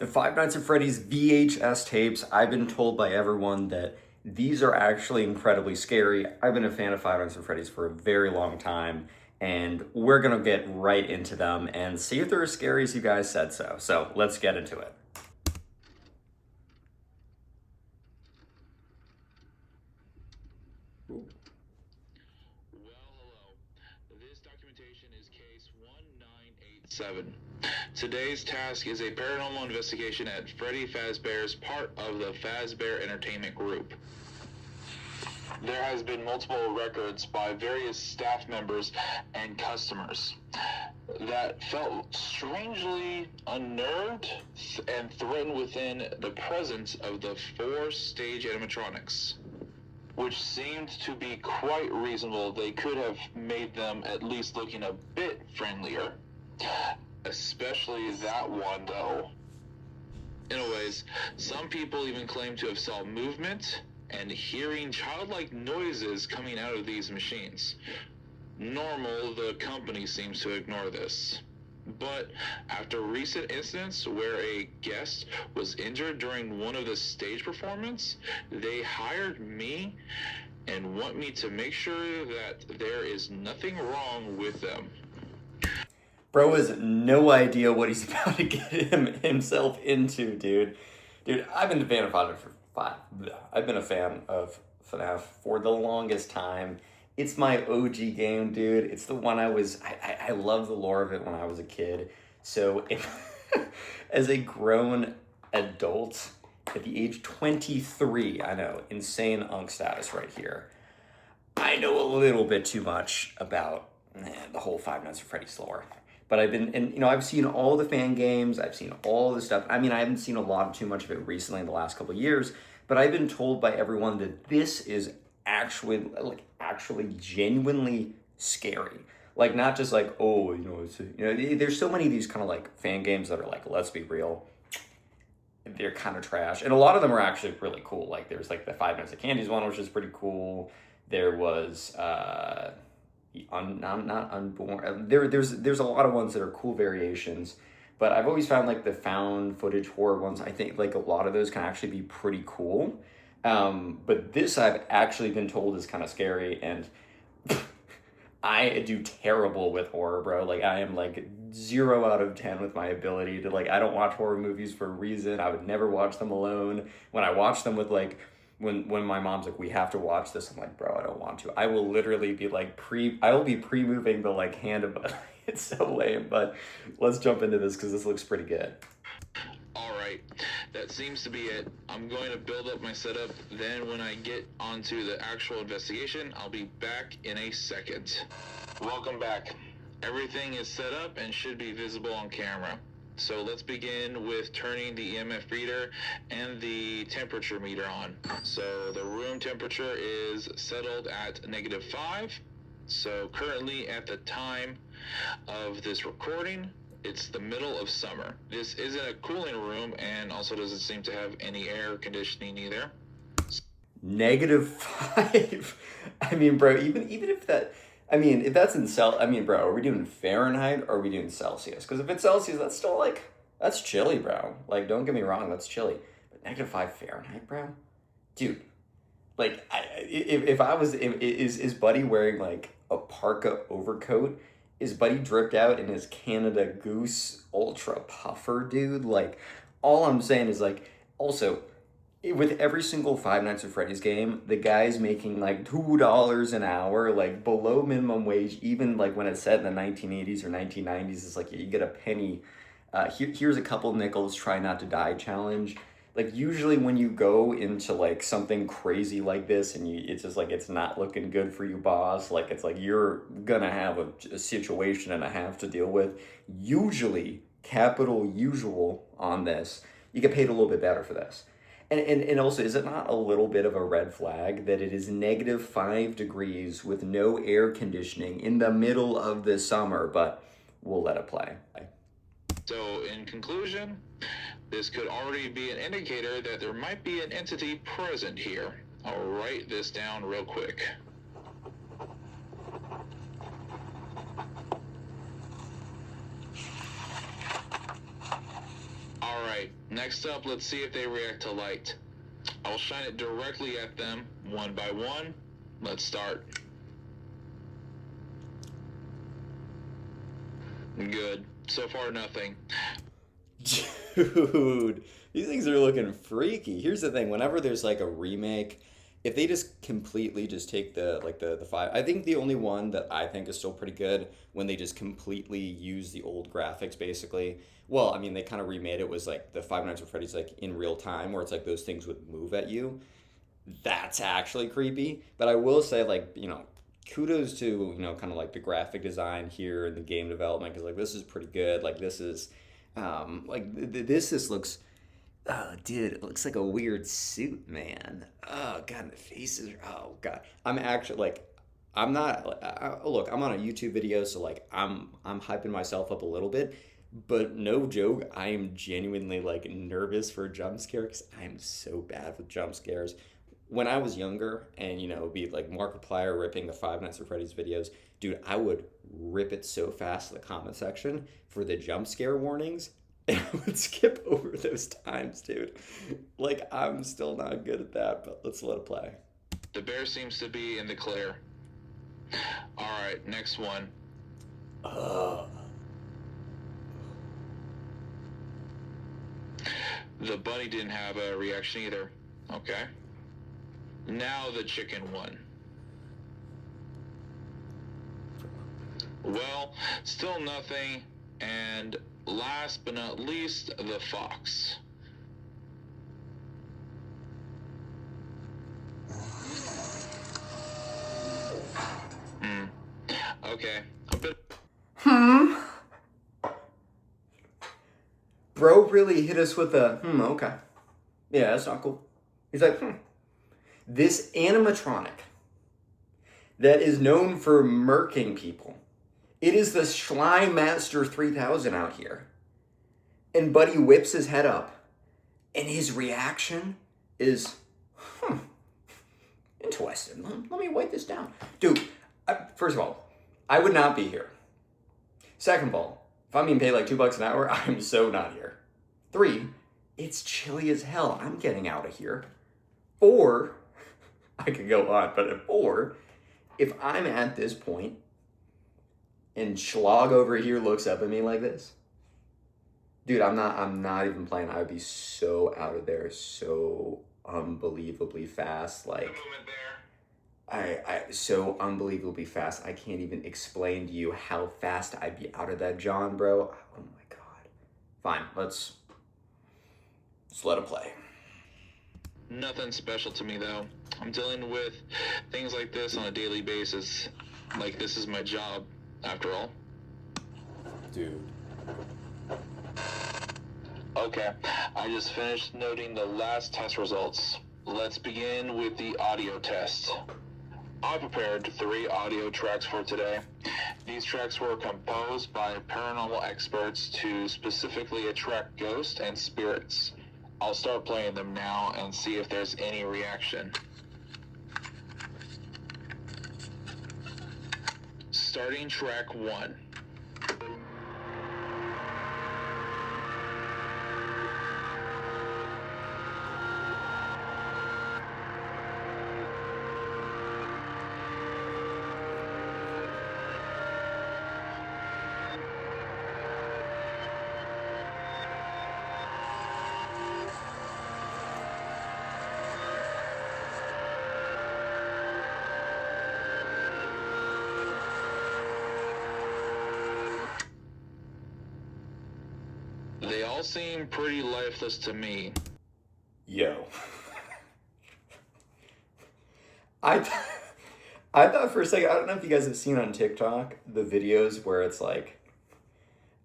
The Five Nights at Freddy's VHS tapes, I've been told by everyone that these are actually incredibly scary. I've been a fan of Five Nights at Freddy's for a very long time, and we're gonna get right into them and see if they're as scary as you guys said so. So let's get into it. Well, hello. This documentation is case 1987. Today's task is a paranormal investigation at Freddy Fazbear's, part of the Fazbear Entertainment Group. There has been multiple records by various staff members and customers that felt strangely unnerved and threatened within the presence of the 4-stage animatronics, which seemed to be quite reasonable. They could have made them at least looking a bit friendlier. Especially that one, though. Anyways, some people even claim to have saw movement and hearing childlike noises coming out of these machines. Normal, the company seems to ignore this. But after recent incidents where a guest was injured during one of the stage performances, they hired me and want me to make sure that there is nothing wrong with them. Bro has no idea what he's about to get himself into, dude. Dude, I've been a fan of FNAF for the longest time. It's my OG game, dude. It's the one I love the lore of it when I was a kid. So as a grown adult at the age 23, I know, insane unk status right here. I know a little bit too much about the whole Five Nights at Freddy's lore. But I've seen all the fan games, I've seen all the stuff. I mean, I haven't seen too much of it recently in the last couple of years, but I've been told by everyone that this is actually genuinely scary. Like, not just like, oh, there's so many of these kind of like fan games that are like, let's be real, they're kind of trash. And a lot of them are actually really cool. Like, there's like the Five Nights at Candy's one, which is pretty cool. There was, not Unborn. There's a lot of ones that are cool variations, but I've always found like the found footage horror ones, I think like a lot of those can actually be pretty cool. But this I've actually been told is kind of scary, and I do terrible with horror, bro. Like, I am like 0 out of 10 with my ability to, like, I don't watch horror movies for a reason. I would never watch them alone. When I watch them with like, when my mom's like, we have to watch this, I'm like, bro, I don't want to. I will literally be like I will be pre-moving the like hand of it's so lame, but let's jump into this because this looks pretty good. Alright, that seems to be it. I'm going to build up my setup, then when I get onto the actual investigation, I'll be back in a second. Welcome back. Everything is set up and should be visible on camera. So let's begin with turning the EMF reader and the temperature meter on. So the room temperature is settled at -5. So currently at the time of this recording, it's the middle of summer. This isn't a cooling room and also doesn't seem to have any air conditioning either. -5. I mean, bro, even if that, I mean, if that's in bro, are we doing Fahrenheit or are we doing Celsius? Because if it's Celsius, that's still like, that's chilly, bro. Like, don't get me wrong, that's chilly. But -5 Fahrenheit, bro? Dude, like, is Buddy wearing like a parka overcoat? Is Buddy dripped out in his Canada Goose Ultra Puffer, dude? Like, all I'm saying is like, also, with every single Five Nights at Freddy's game, the guy's making like $2 an hour, like below minimum wage, even like when it's set in the 1980s or 1990s, it's like you get a penny. Here's a couple nickels, try not to die challenge. Like, usually when you go into like something crazy like this and it's just like, it's not looking good for you, boss, like it's like you're gonna have a situation and a half to deal with. Usually, capital usual on this, you get paid a little bit better for this. And also, is it not a little bit of a red flag that it is -5 degrees with no air conditioning in the middle of the summer? But we'll let it play. So in conclusion, this could already be an indicator that there might be an entity present here. I'll write this down real quick. Alright. Alright, next up, let's see if they react to light. I'll shine it directly at them, one by one. Let's start. Good. So far, nothing. Dude, these things are looking freaky. Here's the thing, whenever there's like a remake, if they just completely just take the five, I think the only one that I think is still pretty good when they just completely use the old graphics basically. Well, I mean, they kind of remade it was like the Five Nights at Freddy's like in real time where it's like those things would move at you. That's actually creepy. But I will say, like, kudos to, kind of like the graphic design here and the game development because, like, this is pretty good. Like, this is, this looks, oh, dude, it looks like a weird suit, man. Oh, God, the faces are, oh, God. I'm actually, like, I'm not, look, I'm on a YouTube video, so, like, I'm hyping myself up a little bit. But no joke, I am genuinely like nervous for a jump scare because I'm so bad with jump scares when I was younger and it'd be like Markiplier ripping the Five Nights at Freddy's videos, dude, I would rip it so fast in the comment section for the jump scare warnings and I would skip over those times, dude. Like I'm still not good at that, but let's let it play. The bear seems to be in the clear. Alright, next one. The bunny didn't have a reaction either. Okay. Now the chicken one. Well, still nothing. And last but not least, the fox. Okay. A bit. Bro really hit us with a, okay. Yeah, that's not cool. He's like, This animatronic that is known for murking people. It is the Slime Master 3000 out here. And Buddy whips his head up. And his reaction is, interesting. Let me write this down. Dude, first of all, I would not be here. Second of all, if I'm being paid like $2 an hour, I'm so not here. 3, it's chilly as hell. I'm getting out of here. 4, I could go on, but at 4, if I'm at this point and Schlog over here looks up at me like this, dude, I'm not even playing. I would be so out of there so unbelievably fast. Like, I so unbelievably fast. I can't even explain to you how fast I'd be out of that John, bro. Oh my God. Fine, let's let it play. Nothing special to me though. I'm dealing with things like this on a daily basis. Like this is my job, after all. Dude. Okay, I just finished noting the last test results. Let's begin with the audio test. I prepared 3 audio tracks for today. These tracks were composed by paranormal experts to specifically attract ghosts and spirits. I'll start playing them now and see if there's any reaction. Starting track 1. They all seem pretty lifeless to me. Yo. I thought for a second, I don't know if you guys have seen on TikTok the videos where it's like,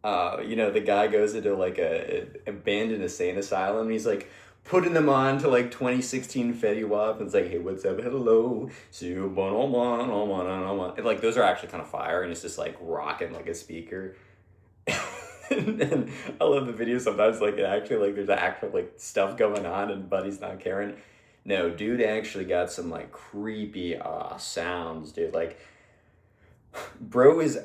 the guy goes into like a abandoned insane asylum and he's like putting them on to like 2016 Fetty Wap and it's like, hey, what's up? Hello. See you, and like those are actually kind of fire and it's just like rocking like a speaker. And I love the video sometimes, like, it actually, like, there's actual, like, stuff going on and Buddy's not caring. No, dude actually got some, like, creepy, sounds, dude. Like, bro is,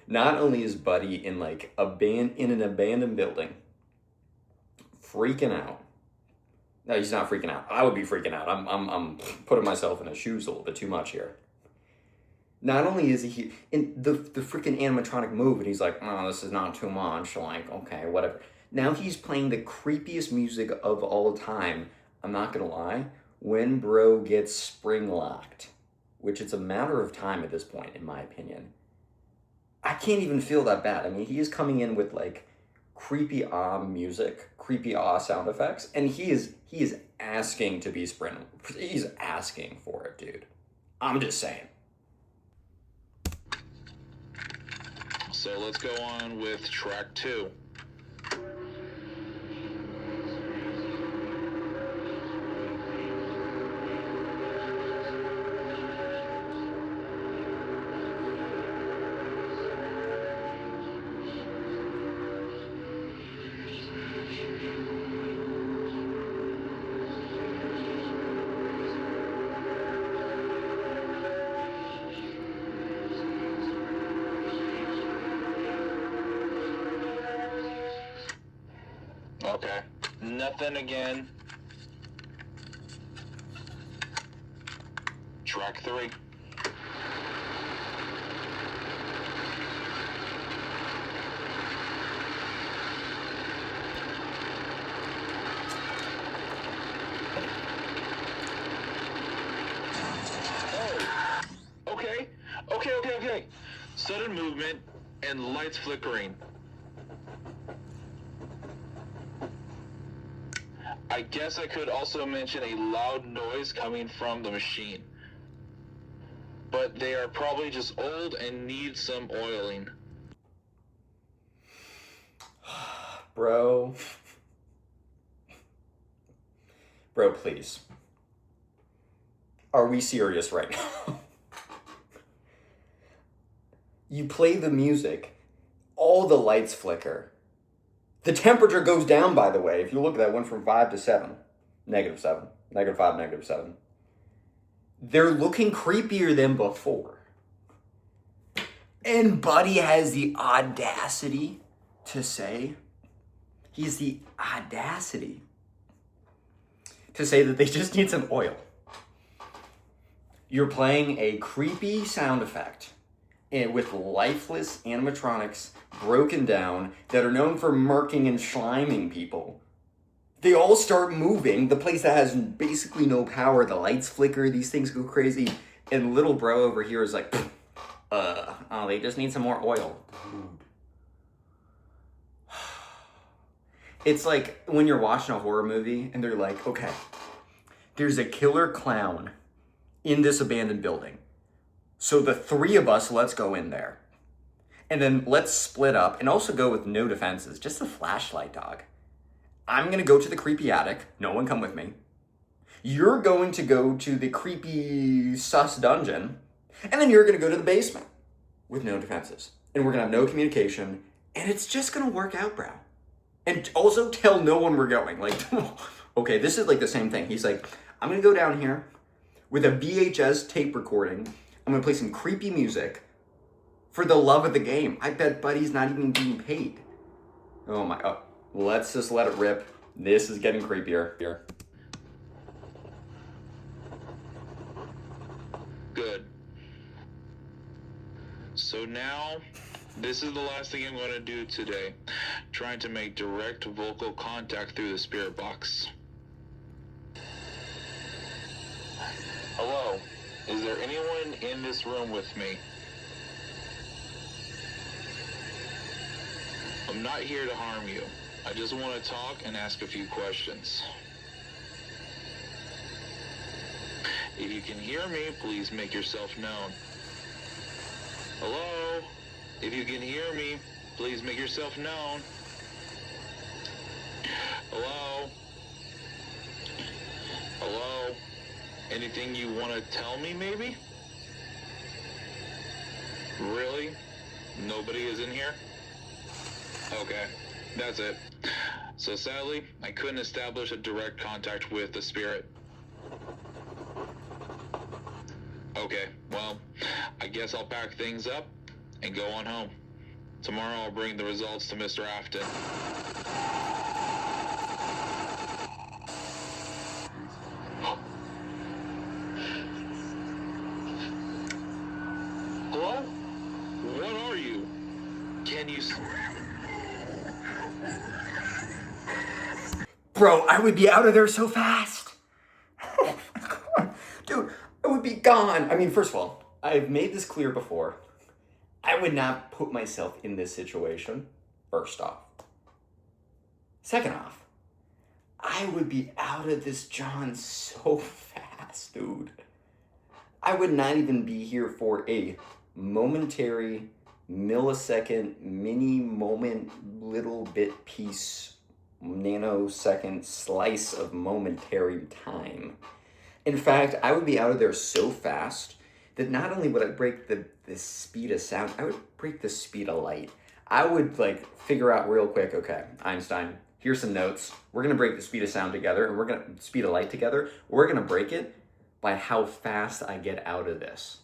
not only is Buddy in, like, in an abandoned building, freaking out. No, he's not freaking out. I would be freaking out. I'm putting myself in his shoes a little bit too much here. Not only is he in the freaking animatronic move, and he's like, oh, this is not too much. Like, okay, whatever. Now he's playing the creepiest music of all time. I'm not gonna lie. When bro gets spring locked, which it's a matter of time at this point, in my opinion. I can't even feel that bad. I mean, he is coming in with like creepy music, creepy sound effects, and he is asking to be sprint. He's asking for it, dude. I'm just saying. So let's go on with track 2. Okay, nothing again. Track 3. Oh, okay. Sudden movement and lights flickering. I guess I could also mention a loud noise coming from the machine. But they are probably just old and need some oiling. Bro. Bro, please. Are we serious right now? You play the music, all the lights flicker. The temperature goes down, by the way. If you look at that, went from 5 to 7. -7. -5, -7. They're looking creepier than before. And Buddy has the audacity to say, that they just need some oil. You're playing a creepy sound effect and with lifeless animatronics broken down that are known for murking and sliming people. They all start moving. The place that has basically no power, the lights flicker, these things go crazy. And little bro over here is like, they just need some more oil. Dude. It's like when you're watching a horror movie and they're like, okay, there's a killer clown in this abandoned building. So the 3 of us, let's go in there. And then let's split up and also go with no defenses, just a flashlight, dog. I'm going to go to the creepy attic. No one come with me. You're going to go to the creepy sus dungeon. And then you're going to go to the basement with no defenses. And we're going to have no communication. And it's just going to work out, bro. And also tell no one we're going. Like, okay, this is like the same thing. He's like, I'm going to go down here with a VHS tape recording. I'm going to play some creepy music for the love of the game. I bet Buddy's not even being paid. Oh my, let's just let it rip. This is getting creepier here. Good. So now, this is the last thing I'm going to do today. Trying to make direct vocal contact through the spirit box. Hello, is there anyone in this room with me? I'm not here to harm you. I just want to talk and ask a few questions. If you can hear me, please make yourself known. Hello? If you can hear me, please make yourself known. Hello? Hello? Anything you want to tell me, maybe? Really? Nobody is in here? Okay, that's it. So sadly, I couldn't establish a direct contact with the spirit. Okay, well, I guess I'll pack things up and go on home. Tomorrow I'll bring the results to Mr. Afton. Bro, I would be out of there so fast. Oh my God. Dude, I would be gone. I mean, first of all, I've made this clear before. I would not put myself in this situation, first off. Second off, I would be out of this John so fast, dude. I would not even be here for a momentary, millisecond, mini moment, little bit piece, nanosecond slice of momentary time. In fact, I would be out of there so fast that not only would I break the speed of sound, I would break the speed of light. I would like figure out real quick, okay, Einstein, here's some notes. We're gonna break the speed of sound together and we're gonna speed of light together. We're gonna break it by how fast I get out of this.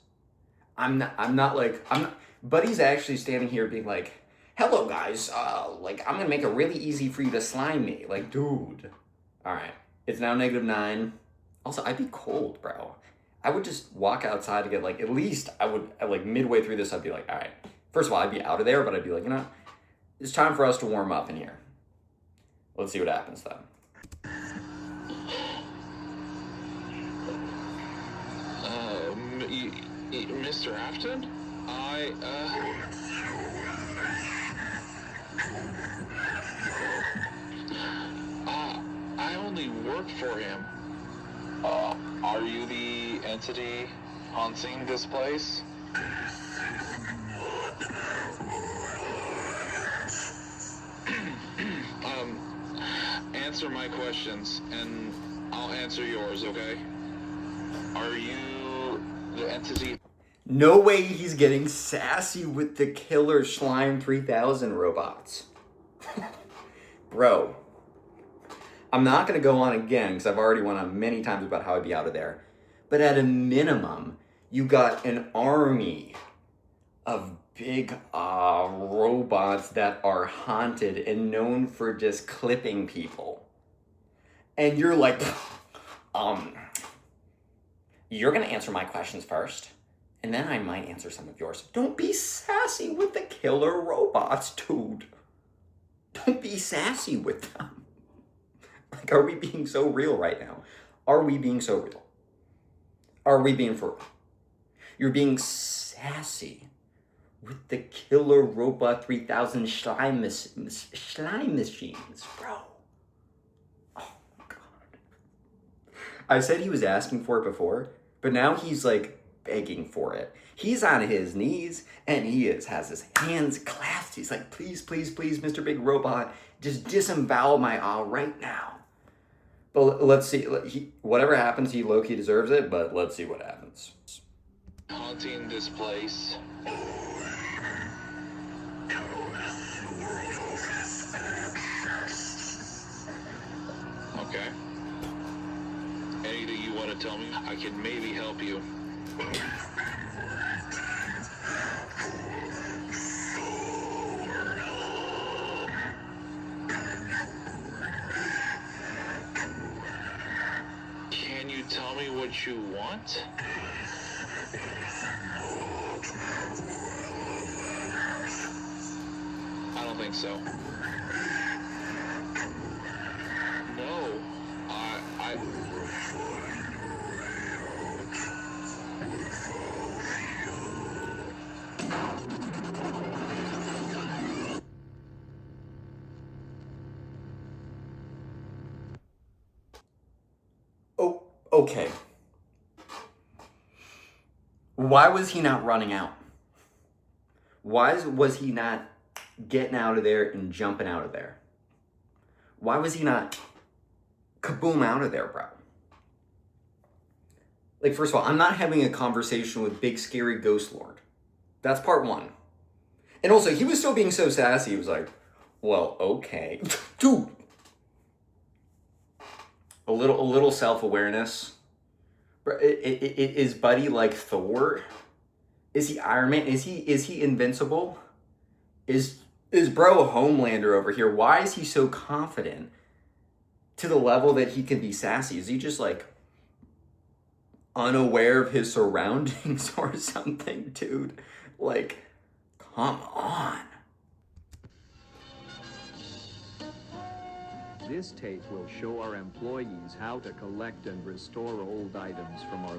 Buddy's actually standing here being like, hello guys, I'm gonna make it really easy for you to slime me. Like, dude. All right, it's now -9. Also, I'd be cold, bro. I would just walk outside to get like, at least I would, like midway through this, I'd be like, all right, first of all, I'd be out of there, but I'd be like, it's time for us to warm up in here. Let's see what happens then. Mr. Afton? I only work for him. Are you the entity haunting this place? Answer my questions, and I'll answer yours, okay? Are you the entity? No way he's getting sassy with the killer Slime 3000 robots. Bro, I'm not going to go on again because I've already went on many times about how I'd be out of there. But at a minimum, you got an army of big robots that are haunted and known for just clipping people. And you're like, you're going to answer my questions first. And then I might answer some of yours. Don't be sassy with the killer robots, dude. Don't be sassy with them. Like, are we being so real right now? Are we being so real? Are we being for real? You're being sassy with the killer robot 3000 slime machines, bro. Oh my God. I said he was asking for it before, but now he's like begging for it. He's on his knees and he has his hands clasped. He's like, please, please, please, Mr. Big Robot, just disembowel my awe right now. But let's see. Whatever happens, he low-key deserves it, but let's see what happens. Haunting this place. Okay. Anything you want to tell me? I can maybe help you. Can you tell me what you want? I don't think so. No. I... Oh, okay. Why was he not running out? Why was he not getting out of there and jumping out of there? Why was he not kaboom out of there, bro? Like, first of all, I'm not having a conversation with Big Scary Ghost Lord. That's part one. And also, he was still being so sassy. He was like, well, okay. Dude. A little self-awareness. Is Buddy like Thor? Is he Iron Man? Is he invincible? Is bro a Homelander over here? Why is he so confident to the level that he can be sassy? Is he just like unaware of his surroundings or something, dude? Like, come on. This tape will show our employees how to collect and restore old items from our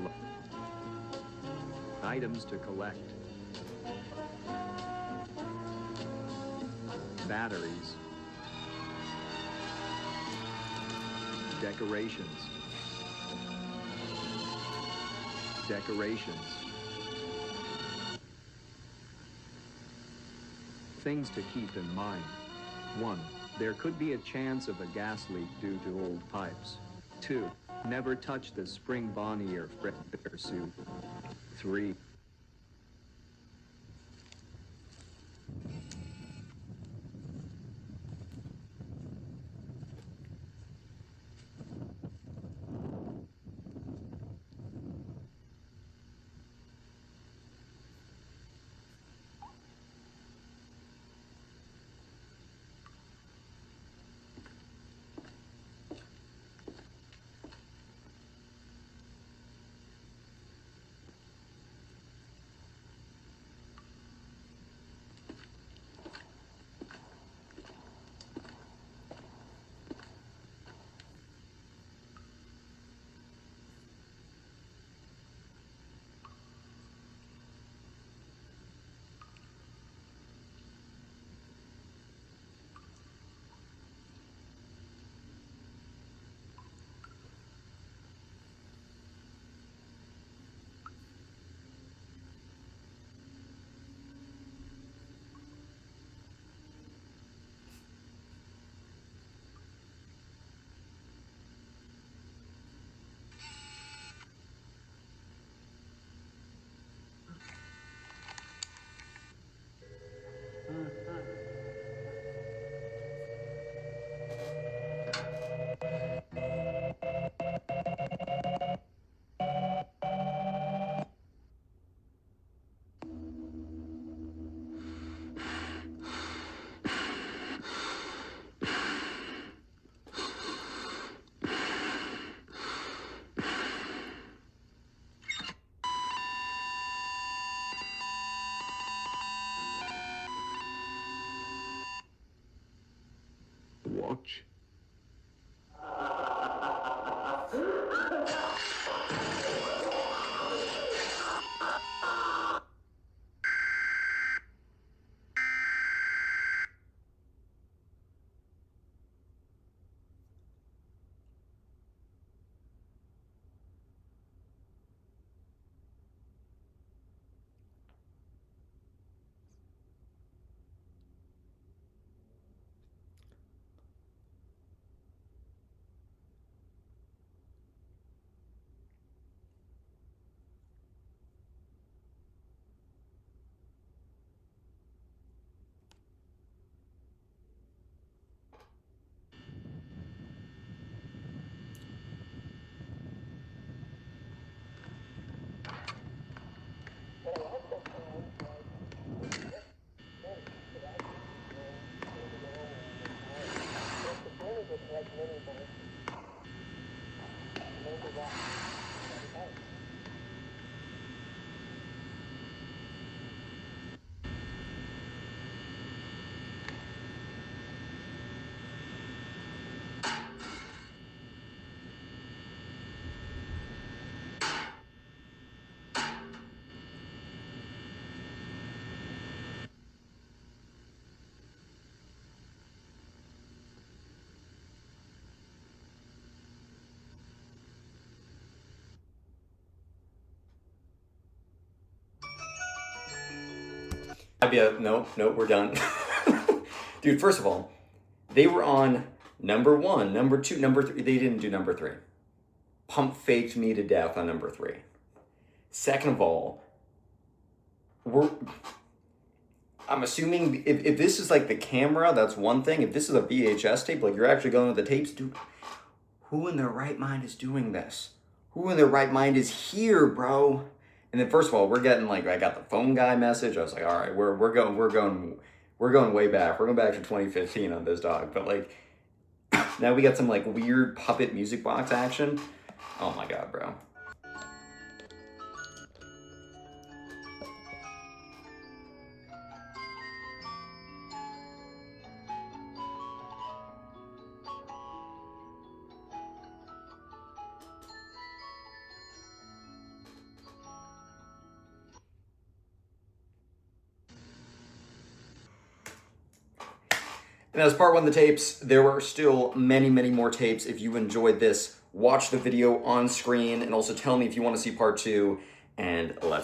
items to collect. Batteries. Decorations. Decorations. Things to keep in mind. 1. There could be a chance of a gas leak due to old pipes. 2. Never touch the spring Bonnie or Fred Bear suit. 3. Watch. Nope, we're done. Dude, first of all, they were on number 1, number 2, number 3. They didn't do number 3. Pump faked me to death on number 3. Second of all, I'm assuming if this is like the camera, that's one thing. If this is a VHS tape, like you're actually going with the tapes, dude, who in their right mind is doing this? Who in their right mind is here, bro? And then first of all, we're getting like, I got the phone guy message. I was like, all right, we're going way back. We're going back to 2015 on this, dog. But like, now we got some like weird puppet music box action. Oh my god, bro. And as part one of the tapes, there were still many, many more tapes. If you enjoyed this, watch the video on screen and also tell me if you want to see part two, and let's